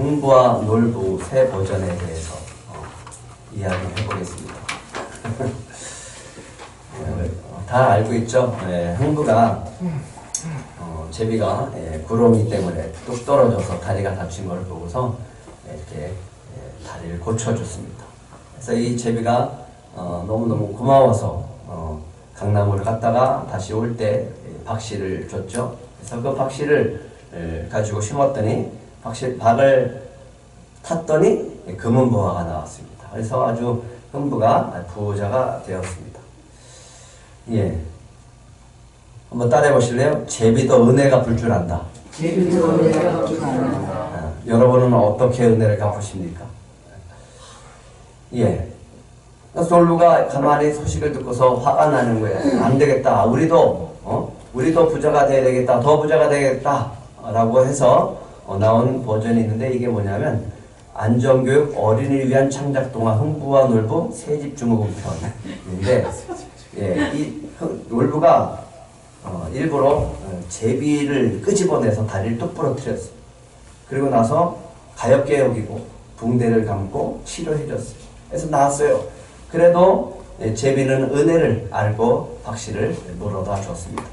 흥부와 놀부 새 버전에 대해서 이야기해 보겠습니다. 다 알고 있죠? 흥부가 제비가 구렁이 때문에 뚝 떨어져서 다리가 다친 걸 보고서 이렇게 다리를 고쳐줬습니다. 그래서 이 제비가 너무너무 고마워서 강나무를 갔다가 다시 올 때 박씨를 줬죠. 그래서 그 박씨를 가지고 심었더니 박을 탔더니 금은보화가 나왔습니다. 그래서 아주 흥부가 부자가 되었습니다. 예, 한번 따라해 보실래요? 제비도 은혜가 불 줄 안다. 제비도 은혜가 불 줄 안다. 여러분은 어떻게 은혜를 갚으십니까? 예. 놀부가 가만히 소식을 듣고서 화가 나는 거예요. 안 되겠다. 우리도 부자가 돼야 되겠다. 더 부자가 되겠다. 라고 해서 나온 버전이 있는데 이게 뭐냐면 안전교육 어린이를 위한 창작동화 흥부와 놀부 새집 증후군편인데 이 놀부가 일부러 제비를 끄집어내서 다리를 뚝 부러뜨렸어요. 그리고 나서 가엾게 여기고 붕대를 감고 치료해줬어요. 그래서 나았어요. 그래도 제비는 은혜를 알고 박씨를 물어다 줬습니다.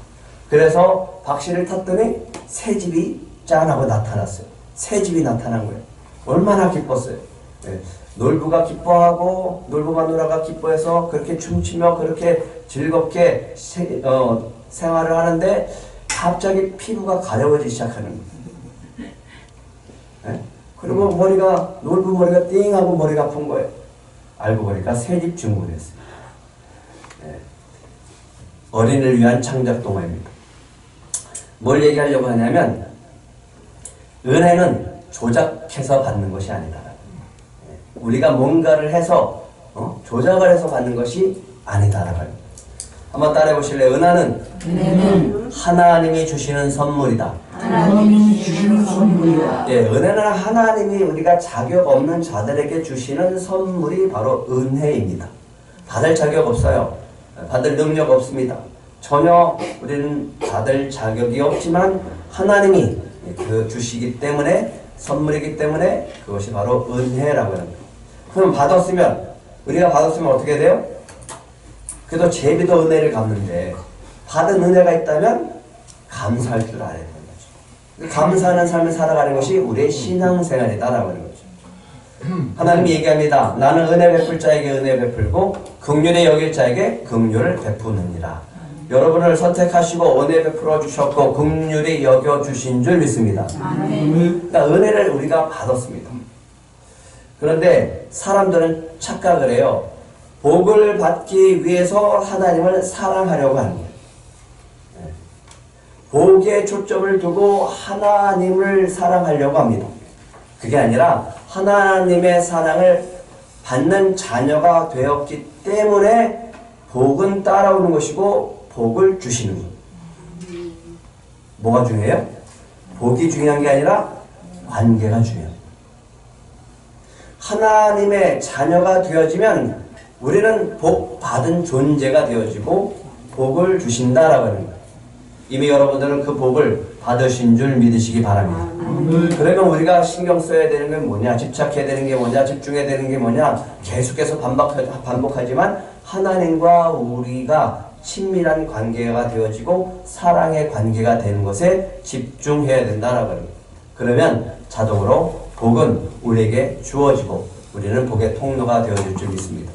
그래서 박씨를 탔더니 새집이 짠 하고 나타났어요. 새집이 나타난 거예요. 얼마나 기뻤어요. 놀부가 기뻐하고 놀부 마누라가 기뻐해서 그렇게 춤추며 그렇게 즐겁게 생활을 하는데 갑자기 피부가 가려워지기 시작하는 거예요. 그리고 놀부 머리가 띵 하고 머리가 아픈 거예요. 알고 보니까 새집 증후군이었어요. 어린이를 위한 창작동화입니다. 뭘 얘기하려고 하냐면 은혜는 조작해서 받는 것이 아니다. 우리가 뭔가를 해서 조작을 해서 받는 것이 아니다라고 합니다. 한번 따라해 보실래요? 은혜는 하나님이 주시는 선물이다. 하나님이 주시는 선물이다. 은혜는 하나님이 우리가 자격 없는 자들에게 주시는 선물이 바로 은혜입니다. 받을 자격 없어요. 받을 능력 없습니다. 전혀 우리는 받을 자격이 없지만 하나님이 그 주시기 때문에 선물이기 때문에 그것이 바로 은혜라고 합니다. 그럼 우리가 받았으면 어떻게 돼요? 그래도 제비도 은혜를 갚는데 받은 은혜가 있다면 감사할 줄 알아야 되는 거죠. 감사하는 삶을 살아가는 것이 우리의 신앙생활이다라고 하는 거죠. 하나님이 얘기합니다. 나는 은혜 베풀 자에게 은혜 베풀고 긍휼히 여길 자에게 긍휼을 베푸느니라. 여러분을 선택하시고 은혜 베풀어 주셨고 긍휼히 여겨 주신 줄 믿습니다. 그러니까 은혜를 우리가 받았습니다. 그런데 사람들은 착각을 해요. 복을 받기 위해서 하나님을 사랑하려고 하는 거예요. 복에 초점을 두고 하나님을 사랑하려고 합니다. 그게 아니라 하나님의 사랑을 받는 자녀가 되었기 때문에 복은 따라오는 것이고 복을 주시는 것. 뭐가 중요해요? 복이 중요한 게 아니라 관계가 중요해요. 하나님의 자녀가 되어지면 우리는 복 받은 존재가 되어지고 복을 주신다라고 하는 거예요. 이미 여러분들은 그 복을 받으신 줄 믿으시기 바랍니다. 그러면 우리가 신경 써야 되는 게 뭐냐, 집착해야 되는 게 뭐냐, 집중해야 되는 게 뭐냐, 계속해서 반복하지만 하나님과 우리가 친밀한 관계가 되어지고 사랑의 관계가 되는 것에 집중해야 된다라고 합니다. 그러면 자동으로 복은 우리에게 주어지고 우리는 복의 통로가 되어질 줄 믿습니다.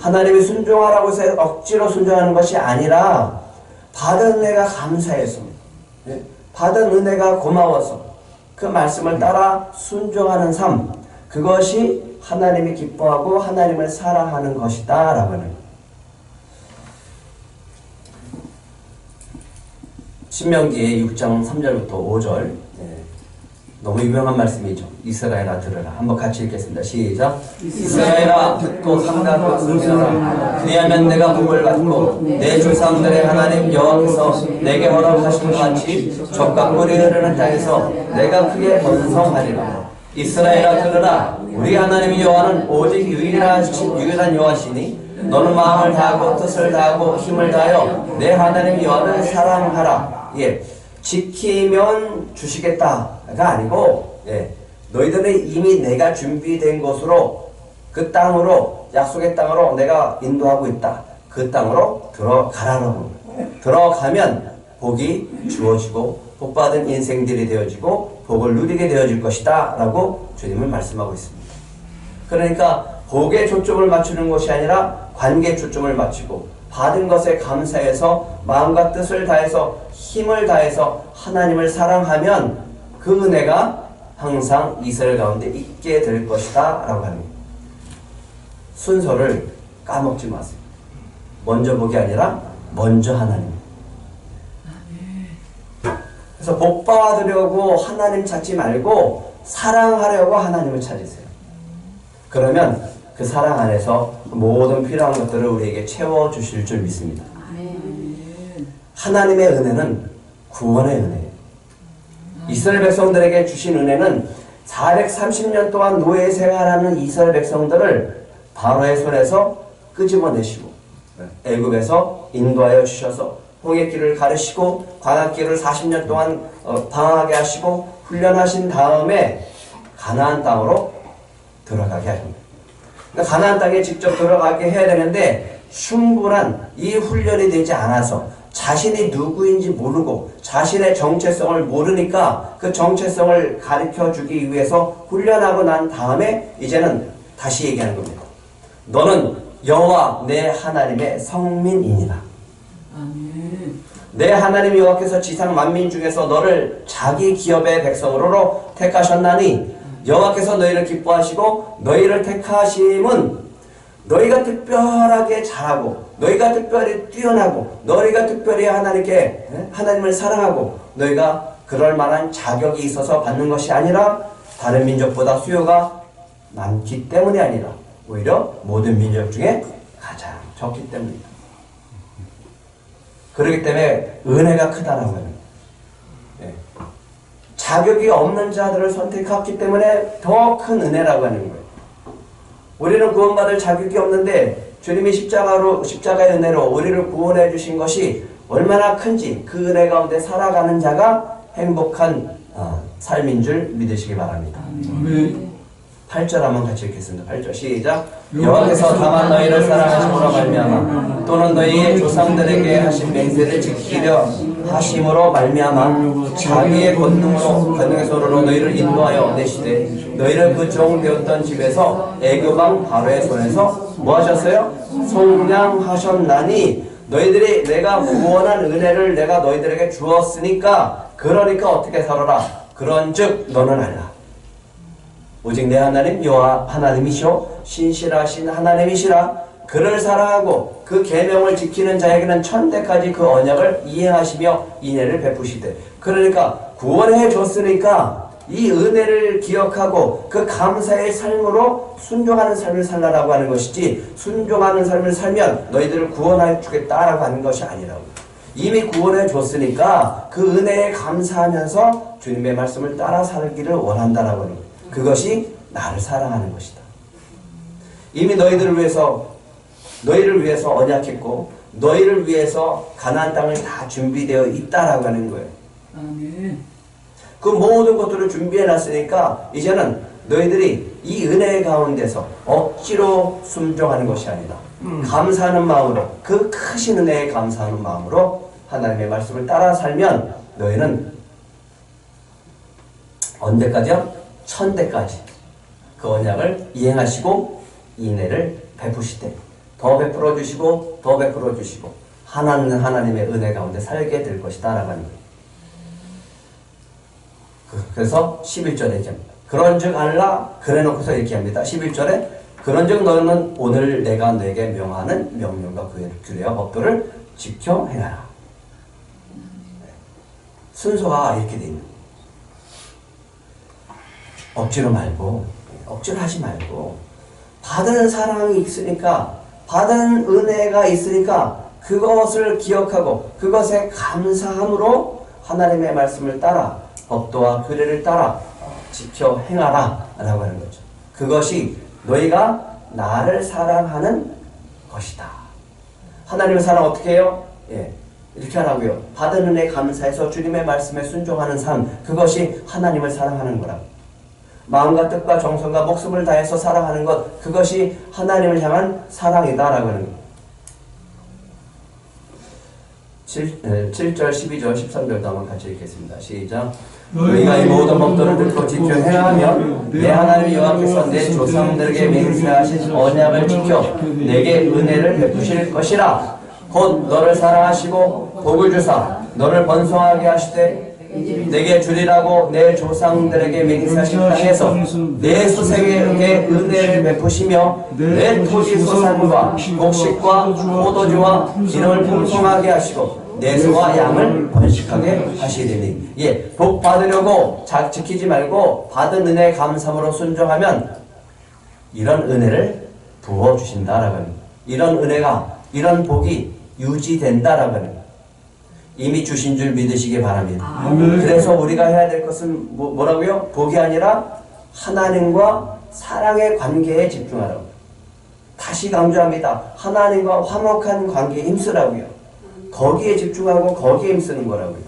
하나님이 순종하라고 해서 억지로 순종하는 것이 아니라 받은 은혜가 감사해서, 받은 은혜가 고마워서 그 말씀을 따라 순종하는 삶, 그것이 하나님이 기뻐하고 하나님을 사랑하는 것이다 라고 하는 거예요. 신명기 6장 3절부터 5절, 너무 유명한 말씀이죠. 이스라엘아 들으라. 한번 같이 읽겠습니다. 시작. 이스라엘아 듣고 상달하고 승진하라. 그리하면 내가 복을 받고 내 조상들의 하나님 여호와께서 내게 허락하신 것 같이 젖과 꿀이 흐르는 땅에서 내가 크게 번성하리라. 이스라엘아 들으라. 우리 하나님 여호와는 오직 유일한 여호와시니 너는 마음을 다하고 뜻을 다하고 힘을 다하여 내 하나님 여호와를 사랑하라. 지키면 주시겠다가 아니고 너희들은 이미 내가 준비된 곳으로, 그 땅으로, 약속의 땅으로 내가 인도하고 있다. 그 땅으로 들어가라고. 들어가면 복이 주어지고 복받은 인생들이 되어지고 복을 누리게 되어질 것이다 라고 주님은 말씀하고 있습니다. 그러니까 복에 초점을 맞추는 것이 아니라 관계에 초점을 맞추고 받은 것에 감사해서 마음과 뜻을 다해서 힘을 다해서 하나님을 사랑하면 그 은혜가 항상 이스라엘 가운데 있게 될 것이다 라고 합니다. 순서를 까먹지 마세요. 먼저 복이 아니라 먼저 하나님. 그래서 복 받으려고 하나님 찾지 말고 사랑하려고 하나님을 찾으세요. 그러면 그 사랑 안에서 모든 필요한 것들을 우리에게 채워주실 줄 믿습니다. 하나님의 은혜는 구원의 은혜예요. 이스라엘 백성들에게 주신 은혜는 430년 동안 노예 생활하는 이스라엘 백성들을 바로의 손에서 끄집어내시고 애굽에서 인도하여 주셔서 홍해길을 가르시고 광야길을 40년 동안 방황하게 하시고 훈련하신 다음에 가나안 땅으로 들어가게 하십니다. 그러니까 가나안 땅에 직접 들어가게 해야 되는데 충분한 이 훈련이 되지 않아서 자신이 누구인지 모르고 자신의 정체성을 모르니까 그 정체성을 가르쳐주기 위해서 훈련하고 난 다음에 이제는 다시 얘기하는 겁니다. 너는 여호와 내 하나님의 성민이니라. 내 하나님 여호와께서 지상 만민 중에서 너를 자기 기업의 백성으로 택하셨나니 여호와께서 너희를 기뻐하시고 너희를 택하심은 너희가 특별하게 잘하고 너희가 특별히 뛰어나고 너희가 특별히 하나님을 사랑하고 너희가 그럴 만한 자격이 있어서 받는 것이 아니라 다른 민족보다 수요가 많기 때문이 아니라 오히려 모든 민족 중에 가장 적기 때문이다. 그렇기 때문에 은혜가 크다라고 합니다. 자격이 없는 자들을 선택했기 때문에 더 큰 은혜라고 하는 거예요. 우리는 구원받을 자격이 없는데 주님이 십자가의 은혜로 우리를 구원해 주신 것이 얼마나 큰지 그 은혜 가운데 살아가는 자가 행복한 삶인 줄 믿으시기 바랍니다. 8절 한번 같이 읽겠습니다. 8절 시작. 여호와께서 다만 너희를 사랑하심으로 말미암아 또는 너희의 조상들에게 하신 맹세를 지키려 하심으로 말미암아 자기의 권능의 손으로 너희를 인도하여 내시되 너희를 그 종 되었던 집에서 애굽 왕 바로의 손에서 뭐 하셨어요? 속량하셨나니 너희들이 내가 구원한 은혜를 내가 너희들에게 주었으니까 그러니까 어떻게 살아라. 그런즉 너는 알라. 오직 내 하나님 여호와 하나님이시오 신실하신 하나님이시라. 그를 사랑하고 그 계명을 지키는 자에게는 천대까지 그 언약을 이행하시며 인애를 베푸시되. 그러니까 구원해 줬으니까 이 은혜를 기억하고 그 감사의 삶으로 순종하는 삶을 살라라고 하는 것이지 순종하는 삶을 살면 너희들을 구원해 주겠다라고 하는 것이 아니라고. 이미 구원해 줬으니까 그 은혜에 감사하면서 주님의 말씀을 따라 살기를 원한다라고 하는 거예요. 그것이 나를 사랑하는 것이다. 이미 너희를 위해서 언약했고 너희를 위해서 가나안 땅을 다 준비되어 있다라고 하는 거예요. 그 모든 것들을 준비해 놨으니까 이제는 너희들이 이 은혜 가운데서 억지로 순종하는 것이 아니다. 감사하는 마음으로 그 크신 은혜에 감사하는 마음으로 하나님의 말씀을 따라 살면 너희는 언제까지요? 천대까지 그 언약을 이행하시고 인애를 베푸시되 더 베풀어 주시고 더 베풀어 주시고 하나님의 은혜 가운데 살게 될 것이다 라고 하는 거예요. 그래서 11절에 얘기합니다. 그런즉 알라 그래 놓고서 이렇게 합니다. 11절에 그런즉 너는 오늘 내가 너에게 명하는 명령과 규례와 법도를 지켜 행하라. 순서가 이렇게 돼 있는 거예요. 억지로 말고 억지로 하지 말고 받은 사랑이 있으니까 받은 은혜가 있으니까 그것을 기억하고 그것에 감사함으로 하나님의 말씀을 따라 법도와 규례를 따라 지켜 행하라 라고 하는 거죠. 그것이 너희가 나를 사랑하는 것이다. 하나님의 사랑 어떻게 해요? 이렇게 하라고요. 받은 은혜에 감사해서 주님의 말씀에 순종하는 삶, 그것이 하나님을 사랑하는 거라고. 마음과 뜻과 정성과 목숨을 다해서 사랑하는 것, 그것이 하나님을 향한 사랑이다라고 하는 겁니다. 7절, 12절, 13절도 한번 같이 읽겠습니다. 시작. 너희가 이 모든 법도를 듣고 지켜 행하면 내 하나님 여호와께서 내 조상들에게 맹세하신 언약을 지켜 내게 은혜를 베푸실 것이라. 곧 너를 사랑하시고 복을 주사 너를 번성하게 하시되 내게 주리라고 내 조상들에게 맹세하신 땅에서 내 수생에게 은혜를 베푸시며 내 토지 소산과 곡식과 포도주와 기름을 풍성하게 하시고 내 소와 양을 번식하게 하시리니. 예, 복 받으려고 지키지 말고 받은 은혜에 감사함으로 순종하면 이런 은혜를 부어주신다라고 합니다. 이런 은혜가, 이런 복이 유지된다라고 합니다. 이미 주신 줄 믿으시기 바랍니다. 그래서 우리가 해야 될 것은 뭐라고요? 복이 아니라 하나님과 사랑의 관계에 집중하라고. 다시 강조합니다. 하나님과 화목한 관계에 힘쓰라고요. 거기에 집중하고 거기에 힘쓰는 거라고요.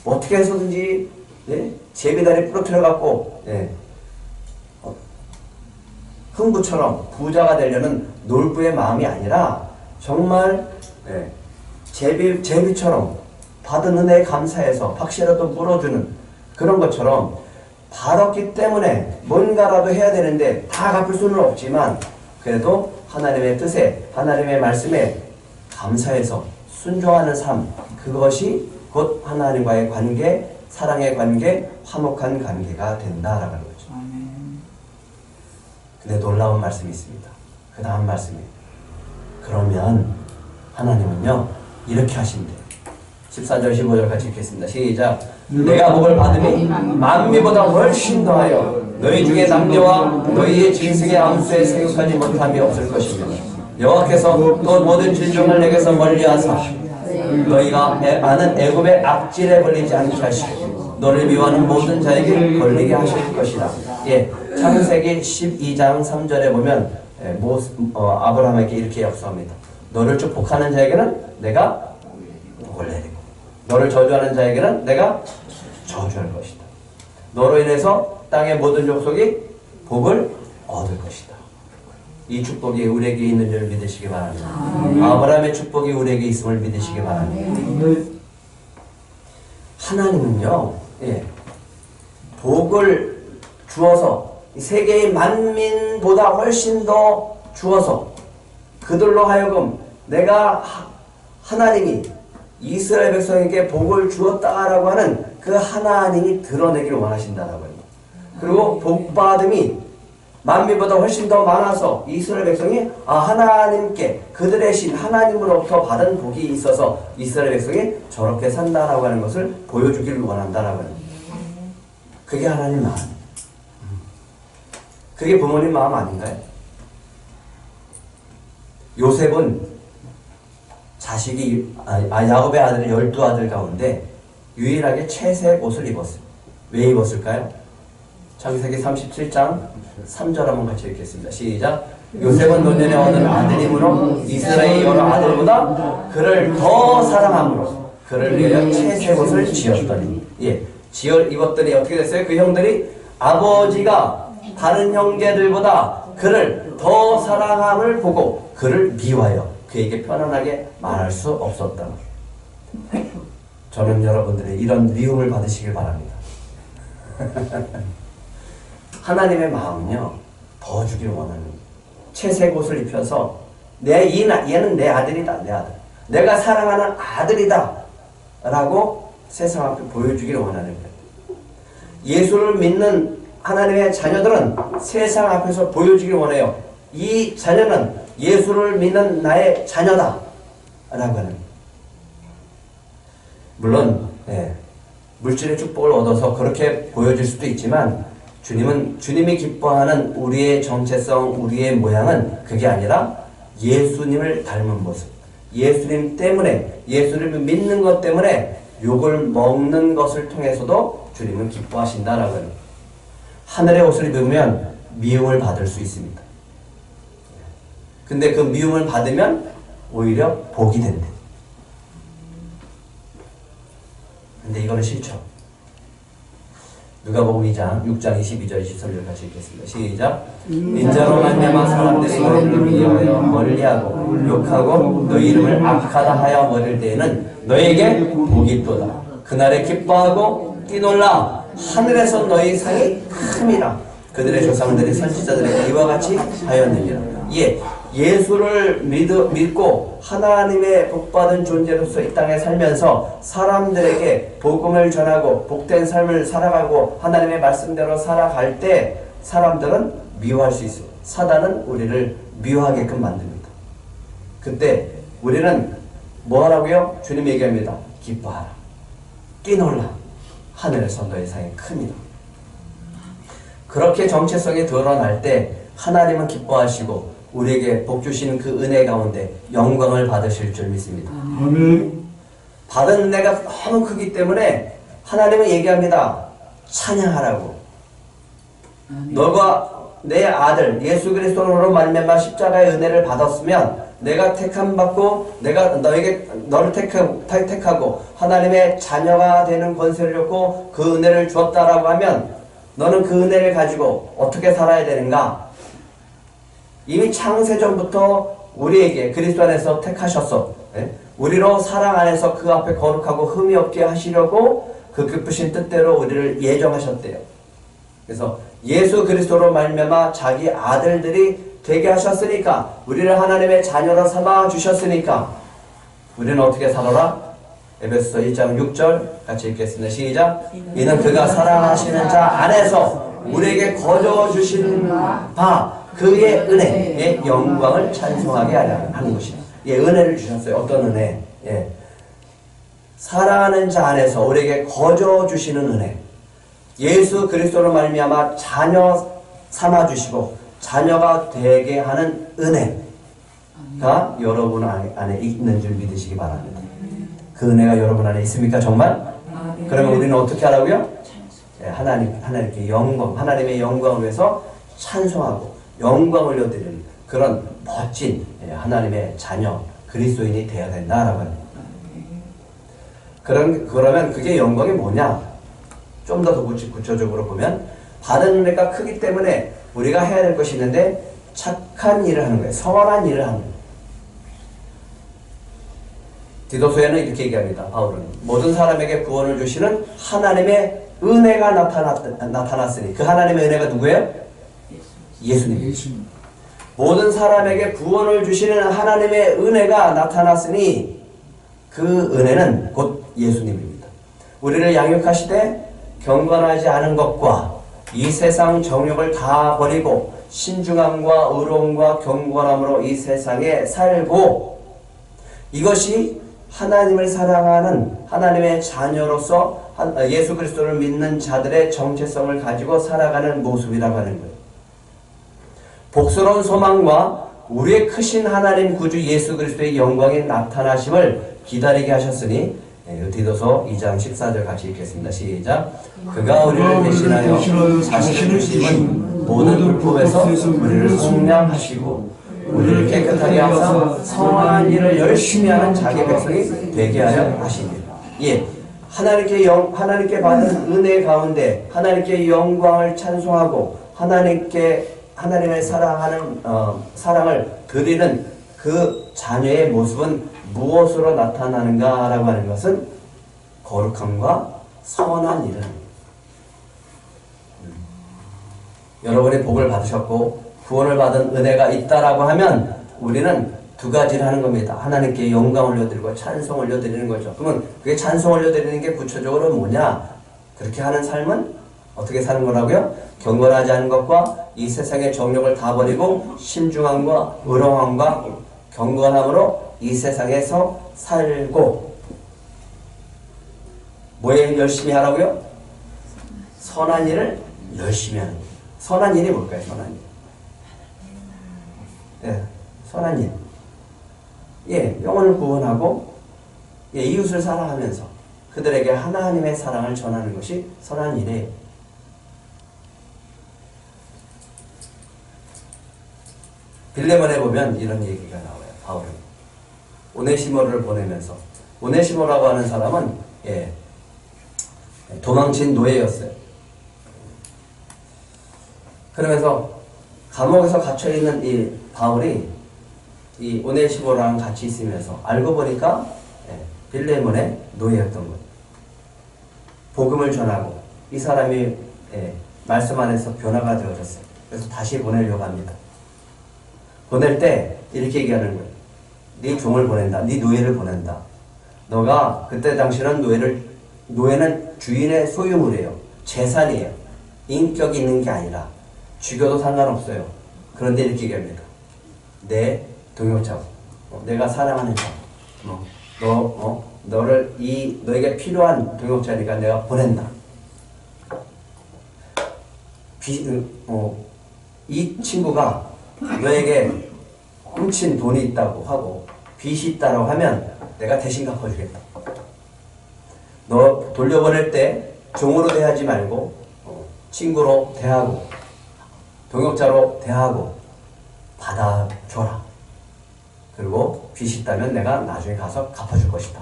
어떻게 해서든지 제비다리 부러뜨려 갖고 흥부처럼 부자가 되려는 놀부의 마음이 아니라 정말 제비처럼 받은 은혜에 감사해서 박씨라도 물어주는 그런 것처럼 받았기 때문에 뭔가라도 해야 되는데 다 갚을 수는 없지만 그래도 하나님의 뜻에, 하나님의 말씀에 감사해서 순종하는 삶, 그것이 곧 하나님과의 관계, 사랑의 관계, 화목한 관계가 된다라는 거죠. 근데 놀라운 말씀이 있습니다. 그 다음 말씀이에요. 그러면 하나님은요 이렇게 하신대요. 14절 15절 같이 읽겠습니다. 시작. 내가 복을 받으니 만미보다 훨씬 더하여 너희 중에 남녀와 너희의 짐승의 암수에 생육하지 못함이 없을 것이며 여호와께서 또 모든 질병을 내게서 멀리하사 너희가 아는 애굽의 악질에 걸리지 않게 하시고 너를 미워하는 모든 자에게 걸리게 하실 것이라. 예, 창세기 12장 3절에 보면 아브라함에게 이렇게 약속합니다. 너를 축복하는 자에게는 내가 복을 내리고 너를 저주하는 자에게는 내가 저주할 것이다. 너로 인해서 땅의 모든 족속이 복을 얻을 것이다. 이 축복이 우리에게 있는 줄 믿으시기 바랍니다. 아브라함의 축복이 우리에게 있음을 믿으시기 바랍니다. 하나님은요, 복을 주어서 세계의 만민보다 훨씬 더 주어서 그들로 하여금 내가 하나님이 이스라엘 백성에게 복을 주었다라고 하는 그 하나님이 드러내기를 원하신다라고 합니다. 그리고 복받음이 만민보다 훨씬 더 많아서 이스라엘 백성이 하나님께 그들의 신 하나님으로부터 받은 복이 있어서 이스라엘 백성이 저렇게 산다라고 하는 것을 보여주기를 원한다라고 합니다. 그게 하나님 마음. 그게 부모님 마음 아닌가요? 요셉은 자식이 야곱의 아들 12아들 가운데 유일하게 채색 옷을 입었어요. 왜 입었을까요? 창세기 37장 3절 한번 같이 읽겠습니다. 시작. 요셉은 노년에 얻은 아들이므로 이스라엘의 여러 아들보다 그를 더 사랑함으로 그를 위하여 채색 옷을 지었더니 입었더니 어떻게 됐어요? 그 형들이 아버지가 다른 형제들보다 그를 더 사랑함을 보고 그를 미워하여 그에게 편안하게 말할 수 없었다. 저는 여러분들의 이런 미움을 받으시길 바랍니다. 하나님의 마음은요 더 주기를 원하는 채색 옷을 입혀서 얘는 내 아들이다. 내 아들. 내가 사랑하는 아들이다 라고 세상 앞에 보여주기를 원하는 거예요. 예수를 믿는 하나님의 자녀들은 세상 앞에서 보여주기를 원해요. 이 자녀는 예수를 믿는 나의 자녀다 라고 하는. 물론 물질의 축복을 얻어서 그렇게 보여줄 수도 있지만 주님이 기뻐하는 우리의 정체성, 우리의 모양은 그게 아니라 예수님을 닮은 모습. 예수님 때문에, 예수님을 믿는 것 때문에 욕을 먹는 것을 통해서도 주님은 기뻐하신다라고 합니다. 하늘의 옷을 입으면 미움을 받을 수 있습니다. 근데 그 미움을 받으면 오히려 복이 된대. 근데 이거는 싫죠. 누가복음 2장 6장 22절 23절 같이 읽겠습니다. 시작. 인자로 말미암아 사람들이 너희를 미워하여 멀리하고 욕하고 너희 이름을 악하다 하여 멀을 때에는 너희에게 복이 있도다. 그날에 기뻐하고 뛰놀라. 하늘에서 너희 상이 큼이라. 그들의 조상들이 선지자들에게 이와 같이 하였느니라. 예수를 믿고 하나님의 복받은 존재로서 이 땅에 살면서 사람들에게 복음을 전하고 복된 삶을 살아가고 하나님의 말씀대로 살아갈 때 사람들은 미워할 수 있어요. 사단은 우리를 미워하게끔 만듭니다. 그때 우리는 뭐 하라고요? 주님 얘기합니다. 기뻐하라. 뛰놀라. 하늘에서 너의 상이 큽니다. 그렇게 정체성이 드러날 때 하나님은 기뻐하시고 우리에게 복 주시는 그 은혜 가운데 영광을 받으실 줄 믿습니다. 아멘. 받은 은혜가 너무 크기 때문에 하나님은 얘기합니다. 찬양하라고. 너가 내 아들 예수 그리스도로 말미암아 십자가의 은혜를 받았으면 내가 택함 받고 내가 너를 택하고 하나님의 자녀가 되는 권세를 줬고 그 은혜를 주었다라고 하면 너는 그 은혜를 가지고 어떻게 살아야 되는가? 이미 창세전부터 우리에게 그리스도 안에서 택하셨어. 우리로 사랑 안에서 그 앞에 거룩하고 흠이 없게 하시려고 그 기쁘신 뜻대로 우리를 예정하셨대요. 그래서 예수 그리스도로 말미암아 자기 아들들이 되게 하셨으니까 우리를 하나님의 자녀로 삼아 주셨으니까 우리는 어떻게 살아라? 에베소서 1장 6절 같이 읽겠습니다. 시작. 이는 그가 사랑하시는 자 안에서 우리에게 거저 주신 바 그의 은혜의 영광을 찬송하게 하는 것이다. 은혜를 주셨어요. 어떤 은혜? 사랑하는 자 안에서 우리에게 거저 주시는 은혜. 예수 그리스도로 말미암아 자녀 삼아 주시고 자녀가 되게 하는 은혜가 여러분 안에 있는 줄 믿으시기 바랍니다. 그 은혜가 여러분 안에 있습니까? 정말? 그러면 우리는 어떻게 하라고요? 하나님께 영광, 하나님의 영광을 위해서 찬송하고 영광 올려드리는 그런 멋진 하나님의 자녀 그리스도인이 되어야 된다라고 합니다. 그러면 그게 영광이 뭐냐? 좀 더 구체적으로 보면 받은 은혜가 크기 때문에 우리가 해야 될 것이 있는데 착한 일을 하는 거예요. 선한 일을 하는 거예요. 디도서에는 이렇게 얘기합니다. 바울은 모든 사람에게 구원을 주시는 하나님의 은혜가 나타났으니 그 하나님의 은혜가 누구예요? 예수님. 모든 사람에게 구원을 주시는 하나님의 은혜가 나타났으니 그 은혜는 곧 예수님입니다. 우리를 양육하시되 경건하지 않은 것과 이 세상 정욕을 다 버리고 신중함과 의로움과 경건함으로 이 세상에 살고 이것이 하나님을 사랑하는 하나님의 자녀로서 예수 그리스도를 믿는 자들의 정체성을 가지고 살아가는 모습이라고 하는 거예요. 복스러운 소망과 우리의 크신 하나님 구주 예수 그리스도의 영광의 나타나심을 기다리게 하셨으니 디도서 2장 14절 같이 읽겠습니다. 시작. 그가 우리를 대신하여 자신을 주심은 모든 불법에서 우리를 속량하시고 우리를 깨끗하게 하사 선한 일을 열심히 하는 자기 백성이 되게 하려 하십니다. 하나님께 받은 은혜 가운데 하나님께 영광을 찬송하고 하나님의 사랑을 드리는 그 자녀의 모습은 무엇으로 나타나는가라고 하는 것은 거룩함과 선한 일을 합니다. 여러분이 복을 받으셨고 구원을 받은 은혜가 있다라고 하면 우리는 두 가지를 하는 겁니다. 하나님께 영광 올려드리고 찬송 올려드리는 거죠. 그러면 그게 찬송 올려드리는 게 구체적으로 뭐냐? 그렇게 하는 삶은 어떻게 사는 거라고요? 경건하지 않은 것과 이 세상의 정욕을 다 버리고 신중함과 의로움과 경건함으로 이 세상에서 살고 뭐에 열심히 하라고요? 선한 일을 열심히 하는 거예요. 선한 일이 뭘까요? 선한 일. 선한 일. 영혼을 구원하고 이웃을 사랑하면서 그들에게 하나님의 사랑을 전하는 것이 선한 일이에요. 빌레몬에 보면 이런 얘기가 나와요. 바울은 오네시모를 보내면서 오네시모라고 하는 사람은 도망친 노예였어요. 그러면서 감옥에서 갇혀있는 이 바울이 이 오네시모랑 같이 있으면서 알고 보니까 빌레몬의 노예였던 거예요. 복음을 전하고 이 사람이 말씀 안에서 변화가 되어졌어요. 그래서 다시 보내려고 합니다. 보낼 때 이렇게 얘기하는 거예요. 네 종을 보낸다. 네 노예를 보낸다. 너가 그때 당시는 노예는 주인의 소유물이에요. 재산이에요. 인격이 있는 게 아니라 죽여도 상관없어요. 그런데 이렇게 얘기합니다. 내 동역자, 내가 사랑하는 자, 너에게 필요한 동역자니까 내가 보낸다. 이 친구가 너에게 훔친 돈이 있다고 하고 빚이 있다고 하면 내가 대신 갚아주겠다. 너 돌려보낼 때 종으로 대하지 말고 친구로 대하고 동역자로 대하고 받아줘라. 그리고 빚이 있다면 내가 나중에 가서 갚아줄 것이다.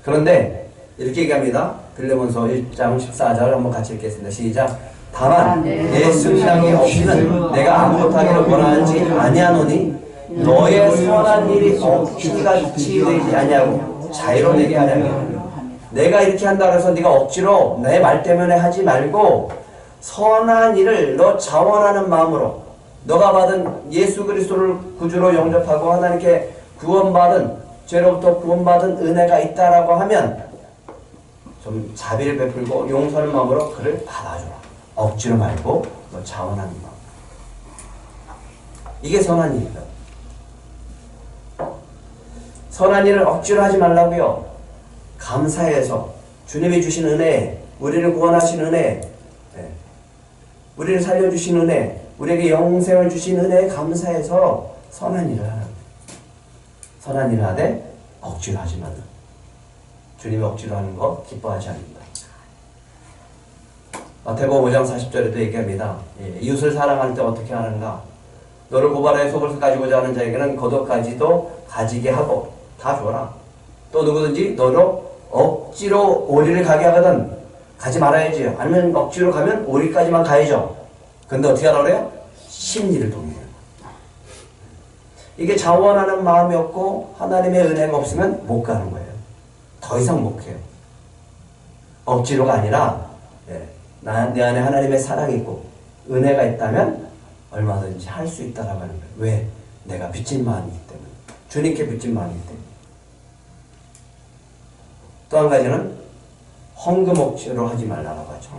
그런데 이렇게 얘기합니다. 빌레몬서 1장 14절 한번 같이 읽겠습니다. 시작. 다만 내 승량이 없이는 내가 아무것도 하기를 원하지 아니하노니 너의 선한 일이 억지같이 되지 아니하고 자유로 내게 하려면 내가 이렇게 한다고 해서 네가 억지로 내 말 때문에 하지 말고 선한 일을 너 자원하는 마음으로 너가 받은 예수 그리스도를 구주로 영접하고 하나님께 구원받은 죄로부터 구원받은 은혜가 있다라고 하면 좀 자비를 베풀고 용서하는 마음으로 그를 받아줘라. 억지로 말고 너 자원하는 마음. 이게 선한 일이다. 선한 일을 억지로 하지 말라고요. 감사해서 주님이 주신 은혜, 우리를 구원하신 은혜, 우리를 살려주신 은혜, 우리에게 영생을 주신 은혜에 감사해서 선한 일을 하라. 선한 일을 하되 억지로 하지 말라. 주님이 억지로 하는 거 기뻐하지 않는다. 마태복음 5장 40절에도 얘기합니다. 이웃을 사랑할 때 어떻게 하는가? 너를 고발하여 속을 가지고자 하는 자에게는 겉옷까지도 가지게 하고 다 줘라. 또 누구든지 너로 억지로 오리를 가게 하거든 가지 말아야지. 아니면 억지로 가면 오리까지만 가야죠. 근데 어떻게 하라 그래요? 심리를 동의해요. 이게 자원하는 마음이 없고 하나님의 은혜가 없으면 못 가는 거예요. 더 이상 못 해요. 억지로가 아니라 내 안에 하나님의 사랑이 있고 은혜가 있다면 얼마든지 할 수 있다라고 하는 거예요. 왜? 내가 빚진 마음이기 때문에. 주님께 빚진 마음이기 때문에. 또 한 가지는 헌금 억지로 하지 말라고 하죠.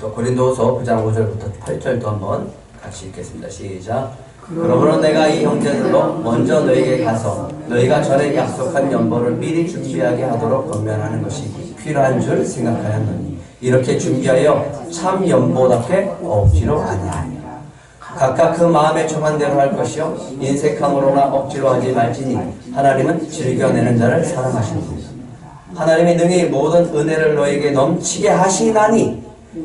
또 고린도후서 9장 5절부터 8절도 한번 같이 읽겠습니다. 시작. 그러므로 내가 이 형제들로 먼저 너에게 가서 너희가 전에 약속한 연보를 미리 준비하게 하도록 권면하는 것이 필요한 줄 생각하였노니 이렇게 준비하여 참 연보답게 억지로 아니하니라. 각각 그 마음에 정한 대로 할 것이요 인색함으로나 억지로 하지 말지니 하나님은 즐겨내는 자를 사랑하시느니라. 하나님이 능히 모든 은혜를 너에게 넘치게 하시나니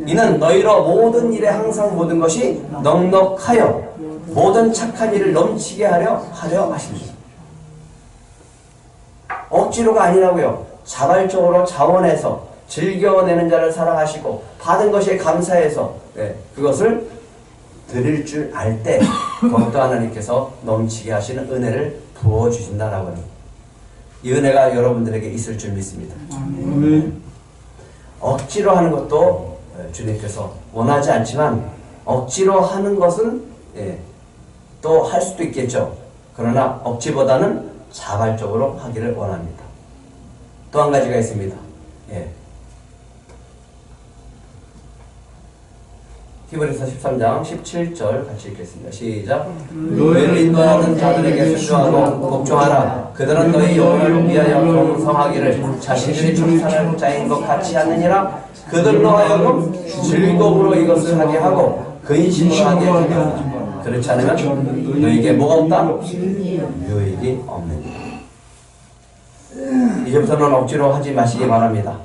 이는 너희로 모든 일에 항상 모든 것이 넉넉하여 모든 착한 일을 넘치게 하려 하십니다. 억지로가 아니라고요. 자발적으로 자원해서 즐겨내는 자를 사랑하시고 받은 것에 감사해서 그것을 드릴 줄 알 때 더욱더 하나님께서 넘치게 하시는 은혜를 부어주신다라고 합니다. 이 은혜가 여러분들에게 있을 줄 믿습니다. 억지로 하는 것도 주님께서 원하지 않지만 억지로 하는 것은 또 할 수도 있겠죠. 그러나 억지보다는 자발적으로 하기를 원합니다. 또 한 가지가 있습니다. 히브리서 13장 17절 같이 읽겠습니다. 시작. 너희를 인도하는 자들에게 순종하고 복종하라. 그들은 너희 영혼을 위하여 경성하기를 자신들이 청산할 자인 것 같이 하느니라. 그들로 하여금 즐거움으로 이것을 하게 하고 근심으로 하게 하느니라. 그렇지 않으면 너에게 뭐가 없다? 유익이 없느니라. 이제부터는 억지로 하지 마시기 바랍니다.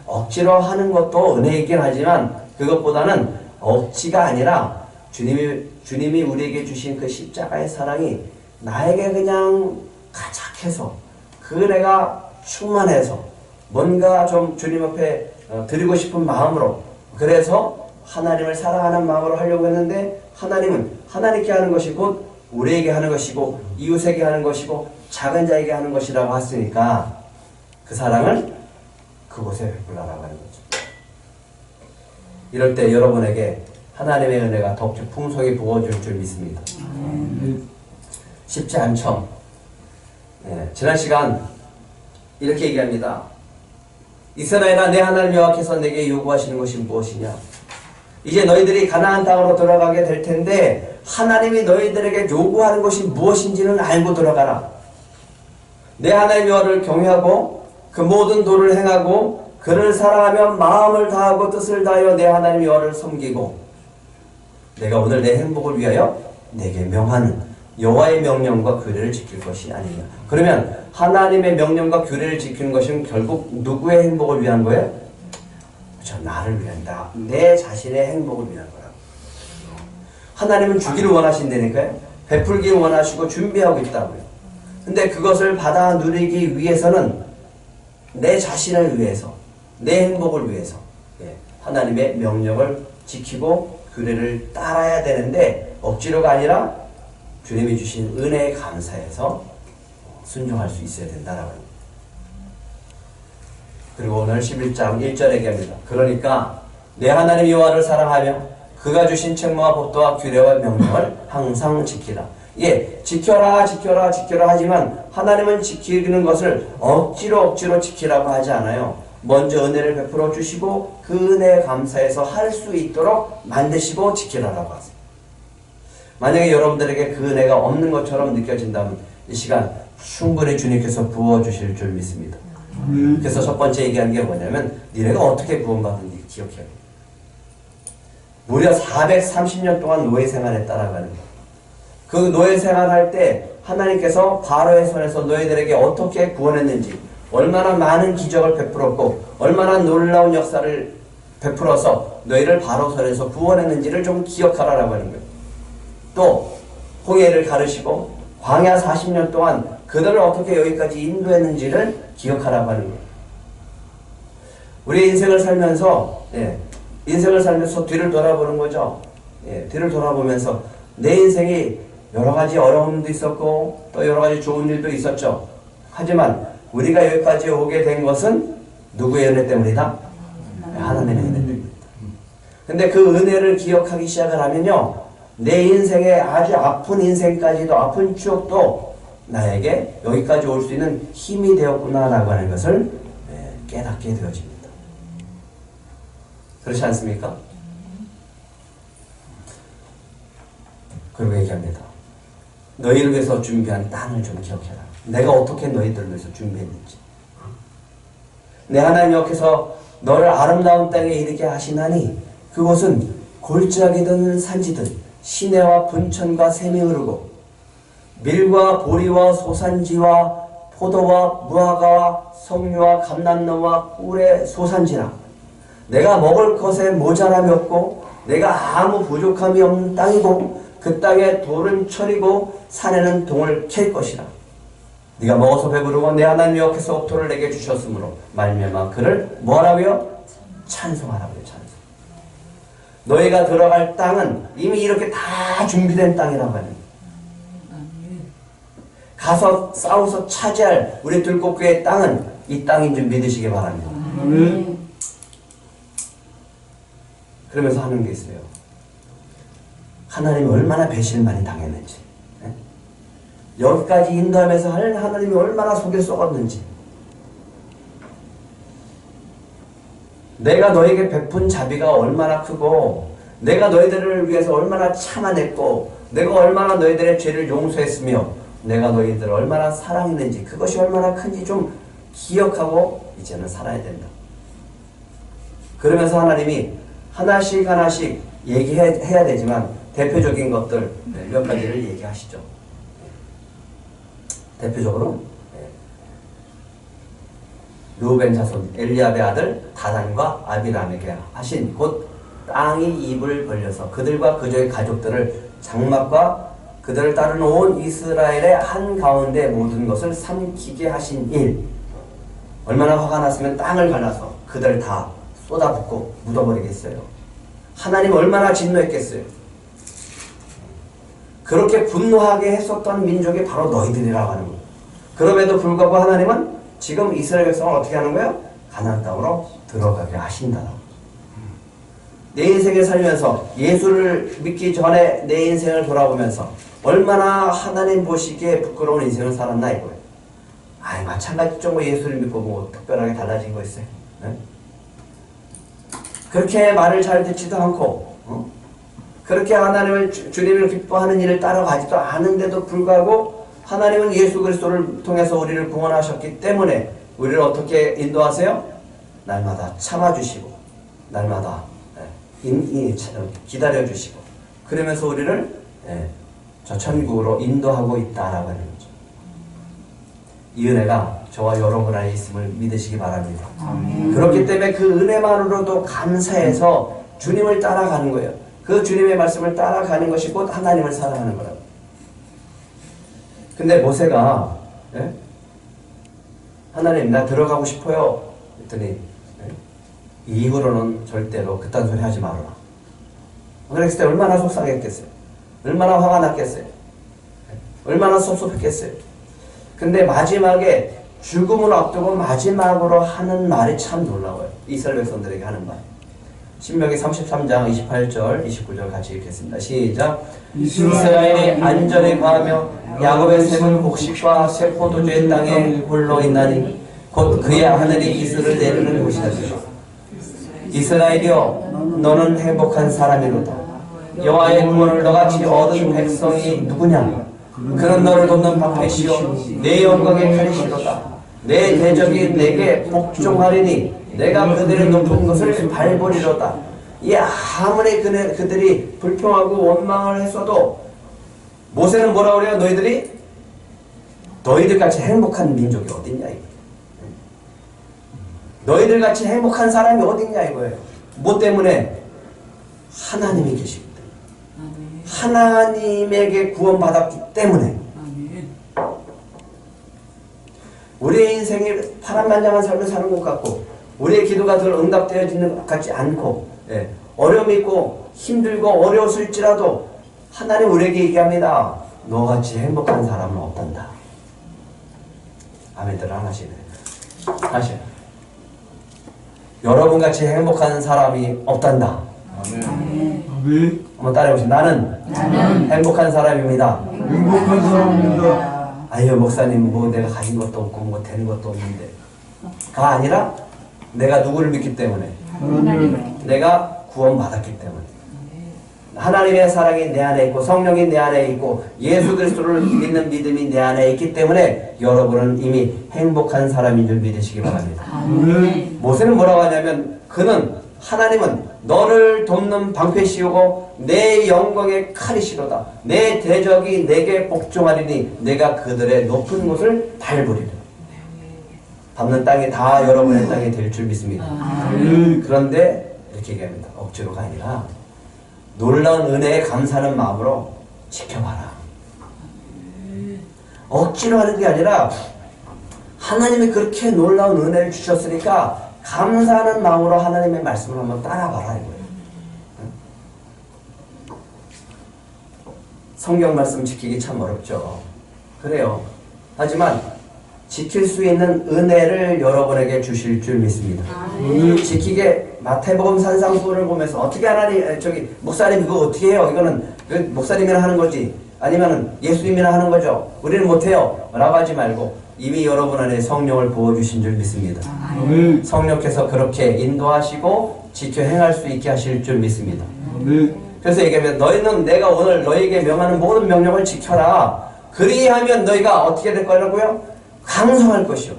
억지로 하는 것도 은혜이긴 하지만 그것보다는 억지가 아니라 주님이 우리에게 주신 그 십자가의 사랑이 나에게 그냥 가작해서 그 은혜가 충만해서 뭔가 좀 주님 앞에 드리고 싶은 마음으로, 그래서 하나님을 사랑하는 마음으로 하려고 했는데, 하나님은 하나님께 하는 것이 곧 우리에게 하는 것이고 이웃에게 하는 것이고 작은 자에게 하는 것이라고 했으니까 그 사랑을 그곳에 베풀라라고 하는 거죠. 이럴 때 여러분에게 하나님의 은혜가 덕지 풍성히 부어줄 줄 믿습니다. 쉽지 않죠. 지난 시간 이렇게 얘기합니다. 이스라엘아, 내 하나님 여호와께서 내게 요구하시는 것이 무엇이냐? 이제 너희들이 가나안 땅으로 들어가게 될 텐데 하나님이 너희들에게 요구하는 것이 무엇인지는 알고 들어가라. 내 하나님 여호와를 경외하고 그 모든 도를 행하고 그를 사랑하며 마음을 다하고 뜻을 다하여 내 하나님 여호와를 섬기고 내가 오늘 내 행복을 위하여 내게 명하는 여호와의 명령과 규례를 지킬 것이 아니냐. 그러면 하나님의 명령과 규례를 지키는 것은 결국 누구의 행복을 위한 거예요? 저 나를 위한다. 내 자신의 행복을 위한 거라고. 하나님은 주기를 원하신다니까요. 베풀기를 원하시고 준비하고 있다고요. 근데 그것을 받아 누리기 위해서는 내 자신을 위해서, 내 행복을 위해서 하나님의 명령을 지키고 규례를 따라야 되는데 억지로가 아니라 주님이 주신 은혜에 감사해서 순종할 수 있어야 된다라고 합니다. 그리고 오늘 11장 1절에 얘기합니다. 그러니까 내 하나님 여호와를 사랑하며 그가 주신 책망과 법도와 규례와 명령을 항상 지키라. 지켜라 지켜라 지켜라 하지만 하나님은 지키는 것을 억지로 지키라고 하지 않아요. 먼저 은혜를 베풀어 주시고 그 은혜에 감사해서 할 수 있도록 만드시고 지키라라고 하세요. 만약에 여러분들에게 그 은혜가 없는 것처럼 느껴진다면 이 시간 충분히 주님께서 부어주실 줄 믿습니다. 그래서 첫 번째 얘기한 게 뭐냐면 니네가 어떻게 구원받은지 기억해야 돼. 무려 430년 동안 노예 생활했다라고 하는 거예요. 그 노예 생활할 때 하나님께서 바로의 손에서 너희들에게 어떻게 구원했는지, 얼마나 많은 기적을 베풀었고 얼마나 놀라운 역사를 베풀어서 너희를 바로 손에서 구원했는지를 좀 기억하라라고 하는 거예요. 또 홍해를 가르시고 광야 40년 동안 그들을 어떻게 여기까지 인도했는지를 기억하라고 하는 거예요. 우리 인생을 살면서 뒤를 돌아보는 거죠. 뒤를 돌아보면서 내 인생이 여러 가지 어려움도 있었고 또 여러 가지 좋은 일도 있었죠. 하지만 우리가 여기까지 오게 된 것은 누구의 은혜 때문이다? 하나님의 은혜 때문이다. 근데 그 은혜를 기억하기 시작을 하면요, 내 인생의 아주 아픈 인생까지도, 아픈 추억도 나에게 여기까지 올 수 있는 힘이 되었구나라고 하는 것을 깨닫게 되어집니다. 그렇지 않습니까? 그리고 얘기합니다. 너희를 위해서 준비한 땅을 좀 기억해라. 내가 어떻게 너희들을 위해서 준비했는지. 내 하나님 여호와께서 너를 아름다운 땅에 이르게 하시나니 그곳은 골짜기든 산지든 시내와 분천과 샘이 흐르고 밀과 보리와 소산지와 포도와 무화과와 석류와 감람나무와 꿀의 소산지라. 내가 먹을 것에 모자람이 없고 내가 아무 부족함이 없는 땅이고 그 땅에 돌은 철이고 산에는 동을 캘 것이라. 네가 먹어서 배부르고 내 하나님 여호와께서 옥토를 내게 주셨으므로 말미암아 그를 뭐하라고요? 찬송하라고요. 찬송. 너희가 들어갈 땅은 이미 이렇게 다 준비된 땅이라고 하는 거예요. 가서 싸워서 차지할 우리 들꽃교회의 땅은 이 땅인 줄 믿으시기 바랍니다. 그러면서 하는 게 있어요. 하나님이 얼마나 배신을 많이 당했는지, 여기까지 인도하면서 하나님이 얼마나 속에 썩었는지, 내가 너에게 베푼 자비가 얼마나 크고 내가 너희들을 위해서 얼마나 참아냈고 내가 얼마나 너희들의 죄를 용서했으며 내가 너희들을 얼마나 사랑했는지, 그것이 얼마나 큰지 좀 기억하고 이제는 살아야 된다. 그러면서 하나님이 하나씩 하나씩 얘기해야 되지만 대표적인 것들 몇 가지를 얘기하시죠. 대표적으로 르우벤 자손 엘리압의 아들 다단과 아비람에게 하신 곧 땅이 입을 벌려서 그들과 그들의 가족들을 장막과 그들을 따르는 온 이스라엘의 한가운데 모든 것을 삼키게 하신 일. 얼마나 화가 났으면 땅을 갈라서 그들을 다 쏟아붓고 묻어버리겠어요? 하나님 얼마나 진노했겠어요? 그렇게 분노하게 했었던 민족이 바로 너희들이라고 하는 거예요. 그럼에도 불구하고 하나님은 지금 이스라엘 백성을 어떻게 하는 거예요? 가나안 땅으로 들어가게 하신다. 내 인생을 살면서 예수를 믿기 전에 내 인생을 돌아보면서 얼마나 하나님 보시기에 부끄러운 인생을 살았나 이거예요. 마찬가지죠. 뭐 예수를 믿고 뭐 특별하게 달라진 거 있어요? 네? 그렇게 말을 잘 듣지도 않고 그렇게 하나님을 주님을 기뻐하는 일을 따라가지도 않은데도 불구하고 하나님은 예수 그리스도를 통해서 우리를 구원하셨기 때문에 우리를 어떻게 인도하세요? 날마다 참아주시고 날마다 기다려주시고 그러면서 우리를 저 천국으로 인도하고 있다라고 하는 거죠. 이 은혜가 저와 여러분 안에 있음을 믿으시기 바랍니다. 그렇기 때문에 그 은혜만으로도 감사해서 주님을 따라가는 거예요. 그 주님의 말씀을 따라가는 것이 곧 하나님을 사랑하는 거라고. 근데 모세가 하나님 나 들어가고 싶어요 했더니 이후로는 절대로 그딴 소리 하지 말아라. 그랬을 때 얼마나 속상했겠어요. 얼마나 화가 났겠어요. 얼마나 섭섭했겠어요. 근데 마지막에 죽음을 앞두고 마지막으로 하는 말이 참 놀라워요. 이스라엘 백성들에게 하는 말. 신명기 33장 28절 29절 같이 읽겠습니다. 시작. 이스라엘이 안전에 거하며 야곱의 샘은 곡식과 새 포도주의 땅에 홀로 있나니 곧 그의 하늘이 이슬을 내리는 곳이다. 이스라엘이여 너는 행복한 사람이로다. 여호와의 구원을 너같이 얻은 백성이 누구냐? 그는 너를 돕는 방패시요 내 영광의 칼이시로다. 내 대적이 내게 복종하리니 내가 그들의 높은 것을 밟으리로다. 아무리 그들이 불평하고 원망을 했어도 모세는 뭐라고 그래요? 너희들같이 행복한 민족이 어딨냐 이거. 너희들같이 행복한 사람이 어딨냐 이거예요. 뭐 때문에? 하나님이 계시기 때문에. 하나님에게 구원받았기 때문에. 우리의 인생이 파란만장한 삶을 사는 것 같고 우리의 기도가 늘 응답되어지는 것 같지 않고 어려움이 있고 힘들고 어려웠을지라도 하나님 우리에게 얘기합니다. 너같이 행복한 사람은 없단다. 아멘들 안 하시네. 다시. 여러분같이 행복한 사람이 없단다. 아멘. 한번 따라해보세요. 나는 행복한 사람입니다. 행복한 사람입니다. 아유 목사님 뭐 내가 가진 것도 없고 뭐 되는 것도 없는데 가 아니라 내가 누구를 믿기 때문에 내가 구원받았기 때문에 하나님의 사랑이 내 안에 있고 성령이 내 안에 있고 예수 그리스도를 믿는 믿음이 내 안에 있기 때문에 여러분은 이미 행복한 사람인 줄 믿으시기 바랍니다. 모세는 뭐라고 하냐면 하나님은 너를 돕는 방패시오고 내 영광의 칼이시로다. 내 대적이 내게 복종하리니 내가 그들의 높은 곳을 밟으리라. 밟는 땅이 다 여러분의 땅이 될 줄 믿습니다. 그런데 이렇게 얘기합니다. 억지로가 아니라 놀라운 은혜에 감사하는 마음으로 지켜봐라. 억지로 하는 게 아니라 하나님이 그렇게 놀라운 은혜를 주셨으니까 감사하는 마음으로 하나님의 말씀을 한번 따라봐라 이거예요. 성경 말씀 지키기 참 어렵죠. 그래요. 하지만 지킬 수 있는 은혜를 여러분에게 주실 줄 믿습니다. 지키게 마태복음 산상수훈을 보면서 어떻게 목사님 그거 어떻게 해요? 이거는 목사님이나 하는 거지 아니면은 예수님이나 하는 거죠. 우리는 못해요 라고 하지 말고 이미 여러분 안에 성령을 부어주신 줄 믿습니다. 성령께서 그렇게 인도하시고 지켜 행할 수 있게 하실 줄 믿습니다. 그래서 얘기하면 너희는 내가 오늘 너희에게 명하는 모든 명령을 지켜라. 그리하면 너희가 어떻게 될 거라고요? 강성할 것이요.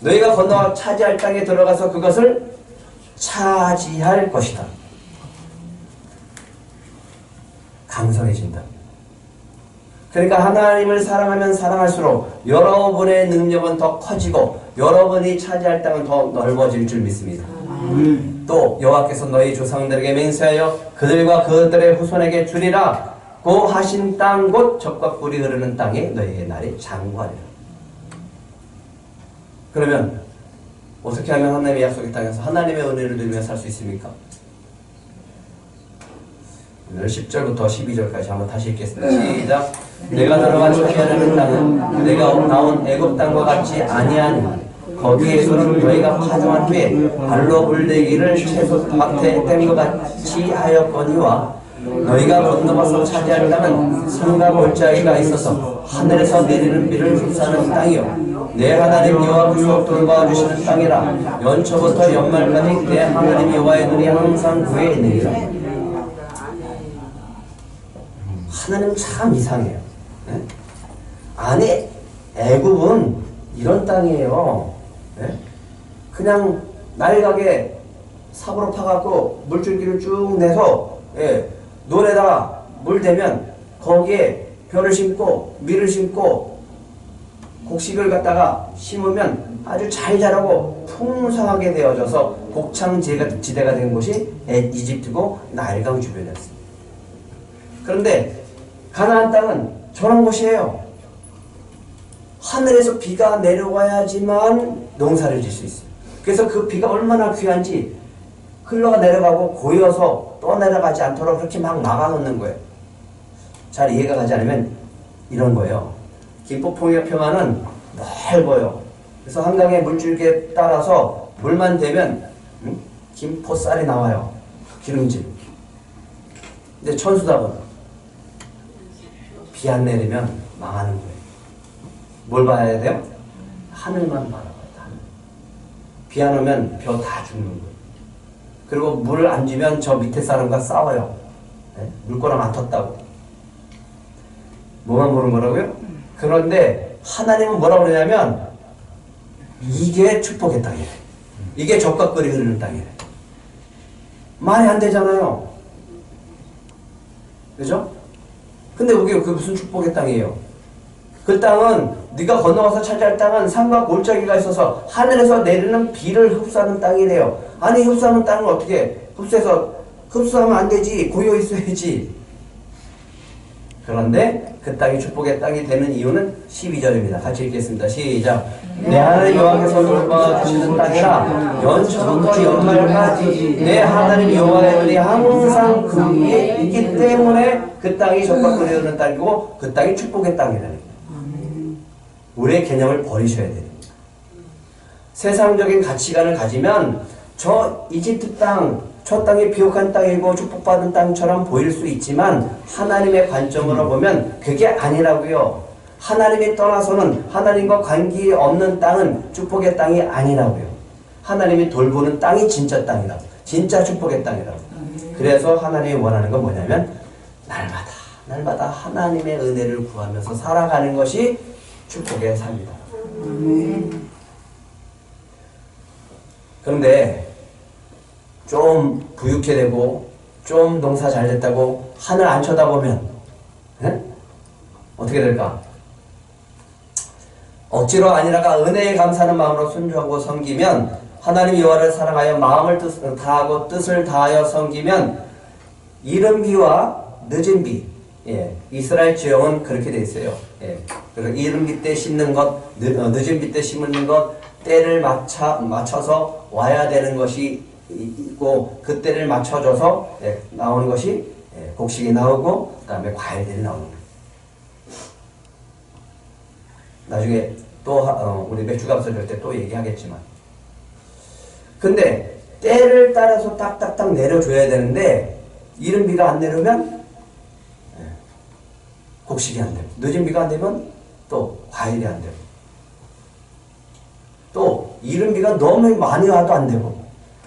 너희가 건너와 차지할 땅에 들어가서 그것을 차지할 것이다. 강성해진다. 그러니까 하나님을 사랑하면 사랑할수록 여러분의 능력은 더 커지고 여러분이 차지할 땅은 더 넓어질 줄 믿습니다. 또 여호와께서 너희 조상들에게 맹세하여 그들과 그들의 후손에게 주리라 고 하신 땅 곧 젖과 꿀이 흐르는 땅에 너희의 날이 장구하리라. 그러면 어떻게 하면 하나님의 약속의 땅에서 하나님의 은혜를 누리며 살 수 있습니까? 오늘 10절부터 12절까지 한번 다시 읽겠습니다. 시작. 내가 들어가 차지하려는 땅은 내가 나온 애굽 땅과 같이 아니하니 거기에서는 너희가 파종한 후에 발로 물대기를 채소 밭에 뗀 것 같이 하였거니와 너희가 건너가서 차지할 땅은 산과 골짜기가 있어서 하늘에서 내리는 비를 흡수하는 땅이요 내 하나님 여호와께서 돌봐주시는 땅이라 연초부터 연말까지 내 하나님 여호와의 눈이 항상 그에 있느니라. 하나님 참 이상해요. 네? 아니 애굽은 이런 땅이에요. 네? 그냥 낡게 삽으로 파갖고 물줄기를 쭉 내서 논에다가 물 대면 거기에 벼를 심고 밀을 심고 곡식을 갖다가 심으면 아주 잘 자라고 풍성하게 되어져서 곡창지대가 된 곳이 이집트고 나일강 주변이었습니다. 그런데 가나안 땅은 저런 곳이에요. 하늘에서 비가 내려와야지만 농사를 질 수 있어요. 그래서 그 비가 얼마나 귀한지 흘러가 내려가고 고여서 또 내려가지 않도록 그렇게 막 막아놓는 거예요. 잘 이해가 가지 않으면 이런 거예요. 김포평야 평화는 넓어요. 그래서 한강의 물줄기에 따라서 물만 대면 김포쌀이 나와요. 기름질. 근데 천수답은 비 안 내리면 망하는 거예요. 뭘 봐야 돼요? 하늘만 바라봐야 돼. 하늘. 비 안 오면 벼 다 죽는 거예요. 그리고 물을 안 주면 저 밑에 사람과 싸워요. 네? 물꼬랑 안 텄다고. 뭐만 보는 거라고요? 그런데 하나님은 뭐라고 그러냐면 이게 축복의 땅이래. 이게 젖과 꿀이 흐르는 땅이래. 말이 안 되잖아요. 그죠? 근데 그게 무슨 축복의 땅이에요? 그 땅은 네가 건너가서 차지할 땅은 산과 골짜기가 있어서 하늘에서 내리는 비를 흡수하는 땅이래요. 아니 흡수하는 땅을 어떻게 흡수하면 안 되지. 고여 있어야지. 그런데 그 땅이 축복의 땅이 되는 이유는 12절입니다. 같이 읽겠습니다. 시작. 내 하나님 여호와께서 돌봐주시는 땅이라 연초부터 연말까지 내 하나님 여호와의 눈이 항상 그 위에 있기 때문에 그 땅이 젖과 꿀이 흐르는 땅이고 그 땅이 축복의 땅이라는 거예요. 우리의 개념을 버리셔야 됩니다. 세상적인 가치관을 가지면 저 이집트 땅, 저 땅이 비옥한 땅이고 축복받은 땅처럼 보일 수 있지만 하나님의 관점으로 보면 그게 아니라고요. 하나님이 떠나서는 하나님과 관계없는 땅은 축복의 땅이 아니라고요. 하나님이 돌보는 땅이 진짜 땅이라고. 진짜 축복의 땅이라고. 그래서 하나님이 원하는 건 뭐냐면 날마다 하나님의 은혜를 구하면서 살아가는 것이 축복의 삶이다. 그런데 좀 부유해 되고 좀 농사 잘 됐다고 하늘 안 쳐다보면 어떻게 될까? 억지로 아니라가 은혜에 감사하는 마음으로 순종하고 섬기면 하나님 여호와를 사랑하여 마음을 다하고 뜻을 다하여 섬기면 이른 비와 늦은 비 이스라엘 지형은 그렇게 돼 있어요. 그래서 이른 비 때 심는 것, 늦은 비 때 심는 것, 때를 맞춰서 와야 되는 것이 있고 그 때를 맞춰줘서 나오는 것이 곡식이 나오고 그 다음에 과일들이 나오는 거예요. 나중에 또 우리 맥주 감사절 때 또 얘기하겠지만 근데 때를 따라서 딱딱딱 내려줘야 되는데 이른 비가 안 내려면 곡식이 안 되고 늦은 비가 안 되면 또 과일이 안 되고 또 이른 비가 너무 많이 와도 안 되고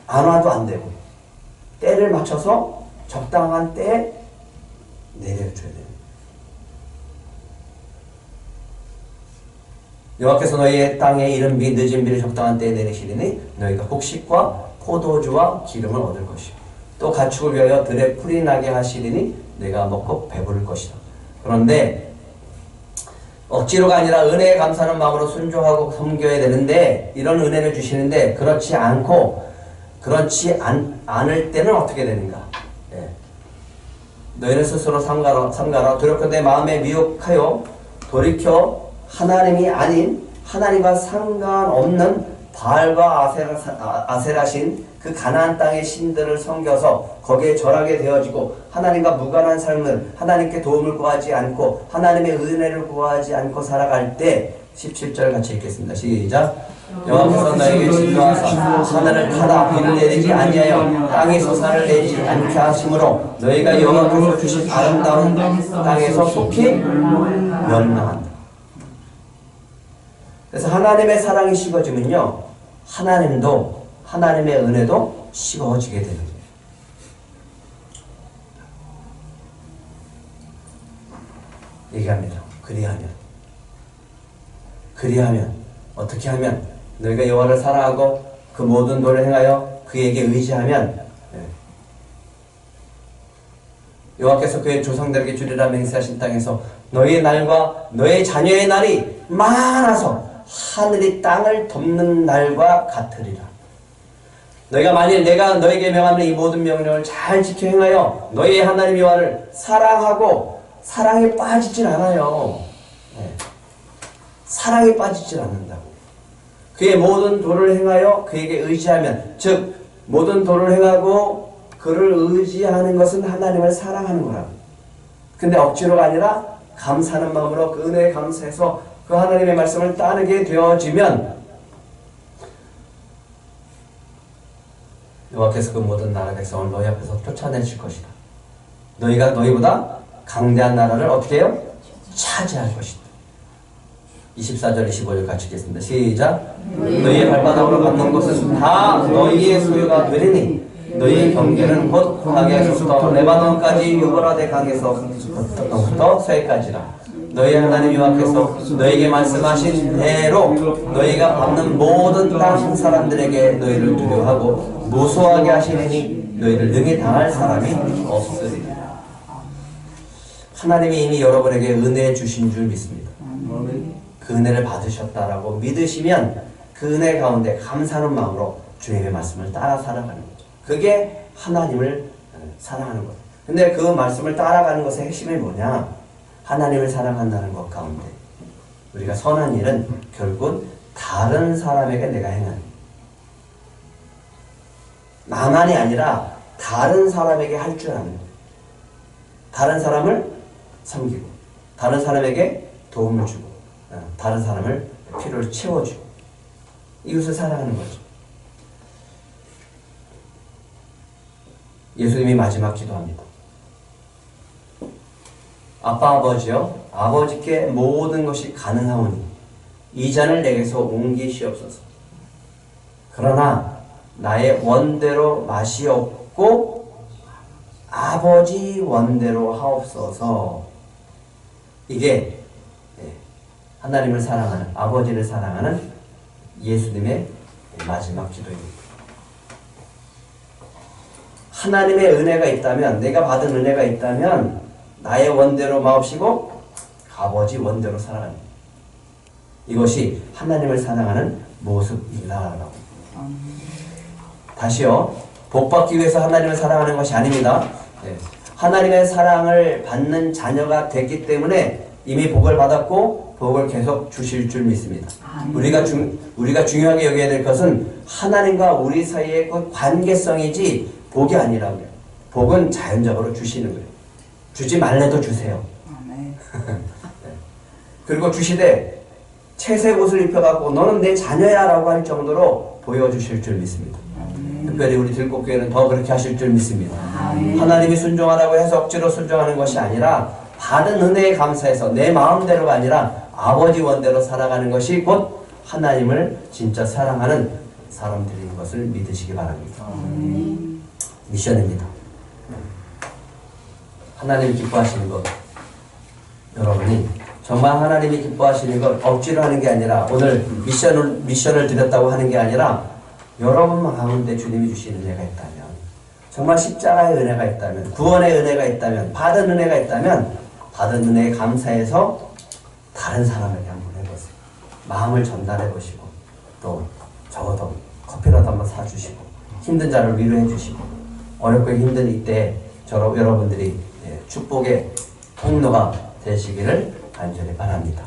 안 와도 안 되고 때를 맞춰서 적당한 때에 내려줘야 돼요. 여호와께서 너희의 땅에 이른 비 늦은 비를 적당한 때에 내리시리니 너희가 곡식과 포도주와 기름을 얻을 것이고 또 가축을 위하여 들에 풀이 나게 하시리니 내가 먹고 배부를 것이다. 그런데 억지로가 아니라 은혜에 감사하는 마음으로 순종하고 섬겨야 되는데 이런 은혜를 주시는데 그렇지 않을 때는 어떻게 되는가? 너희는 스스로 삼가라 두렵건대 마음에 미혹하여 돌이켜 하나님이 아닌 하나님과 상관없는 바알과 아세라신 그 가나안 땅의 신들을 섬겨서 거기에 절하게 되어지고 하나님과 무관한 삶을 하나님께 도움을 구하지 않고 하나님의 은혜를 구하지 않고 살아갈 때 17절 같이 읽겠습니다. 시작. 여호와께서 너에게 진노하사 하늘을 타다 비를 내리지 아니하여 땅에 소산을 내지 않게 하심으로 너희가 여호와께서 주신 아름다운 땅에서 속히 멸망한다. 그래서 하나님의 사랑이 식어지면요, 하나님도 하나님의 은혜도 식어지게 되는 거예요. 얘기합니다. 그리하면 어떻게 하면 너희가 여호와를 사랑하고 그 모든 도를 행하여 그에게 의지하면 여호와께서 그의 조상들에게 주리라 맹세하신 땅에서 너희의 날과 너희 자녀의 날이 많아서 하늘이 땅을 덮는 날과 같으리라. 너희가 만일 내가 너에게 명하는 이 모든 명령을 잘 지켜 행하여 너희의 하나님 여호와를 사랑하고 사랑에 빠지질 않아요. 사랑에 빠지질 않는다고. 그의 모든 도를 행하여 그에게 의지하면, 즉 모든 도를 행하고 그를 의지하는 것은 하나님을 사랑하는 거라고. 근데 억지로가 아니라 감사하는 마음으로 그 은혜에 감사해서 그 하나님의 말씀을 따르게 되어지면 여호와께서 그 모든 나라 백성을 너희 앞에서 쫓아내실 것이다. 너희가 너희보다 강대한 나라를 어떻게 해요? 차지할 것이다. 24절 25절 같이 읽겠습니다. 시작. 너희의 발바닥으로 밟는 것은 다 너희의 소유가 되리니 너희의 경계는 곧 강에서부터 레바논까지 유브라데 강에서부터 서해까지라. 너희 하나님 여호와께서 너희에게 말씀하신 대로 너희가 밟는 모든 땅 사람들에게 너희를 두려워하고 무서워하게 하시니 너희를 능히 당할 사람이 없으리라. 하나님이 이미 여러분에게 은혜 주신 줄 믿습니다. 그 은혜를 받으셨다라고 믿으시면 그 은혜 가운데 감사하는 마음으로 주님의 말씀을 따라 살아가는 거죠. 그게 하나님을 사랑하는 거예요. 근데 그 말씀을 따라가는 것의 핵심이 뭐냐? 하나님을 사랑한다는 것 가운데 우리가 선한 일은 결국 다른 사람에게 내가 행하는, 나만이 아니라 다른 사람에게 할 줄 아는 거예요. 다른 사람을 섬기고 다른 사람에게 도움을 주고 다른 사람을 필요를 채워주고 이웃을 사랑하는 거죠. 예수님이 마지막 기도합니다. 아빠 아버지여, 아버지께 모든 것이 가능하오니 이 잔을 내게서 옮기시옵소서. 그러나 나의 원대로 맛이 없고 아버지 원대로 하옵소서. 이게 하나님을 사랑하는, 아버지를 사랑하는 예수님의 마지막 기도입니다. 하나님의 은혜가 있다면, 내가 받은 은혜가 있다면 나의 원대로 마옵시고 아버지 원대로 살아가는, 이것이 하나님을 사랑하는 모습이다라고. 다시요, 복받기 위해서 하나님을 사랑하는 것이 아닙니다. 하나님의 사랑을 받는 자녀가 됐기 때문에 이미 복을 받았고 복을 계속 주실 줄 믿습니다. 우리가 중요하게 여겨야 될 것은 하나님과 우리 사이의 그 관계성이지 복이 아니라고요. 복은 자연적으로 주시는 거예요. 주지 말래도 주세요. 그리고 주시되 채색 옷을 입혀갖고 너는 내 자녀야 라고 할 정도로 보여주실 줄 믿습니다. 특별히 우리 들꽃교회는 더 그렇게 하실 줄 믿습니다. 하나님이 순종하라고 해서 억지로 순종하는 것이 아니라 받은 은혜에 감사해서 내 마음대로가 아니라 아버지 원대로 살아가는 것이 곧 하나님을 진짜 사랑하는 사람들인 것을 믿으시기 바랍니다. 미션입니다. 하나님이 기뻐하시는 것, 여러분이 정말 하나님이 기뻐하시는 걸 억지로 하는 게 아니라, 오늘 미션을 드렸다고 하는 게 아니라 여러분 가운데 주님이 주신 은혜가 있다면, 정말 십자가의 은혜가 있다면, 구원의 은혜가 있다면, 받은 은혜가 있다면 받은 은혜에 감사해서 다른 사람에게 한번 해보세요. 마음을 전달해 보시고 또 적어도 커피라도 한번 사주시고 힘든 자를 위로해 주시고 어렵고 힘든 이때 여러분들이 축복의 통로가 되시기를 간절히 바랍니다.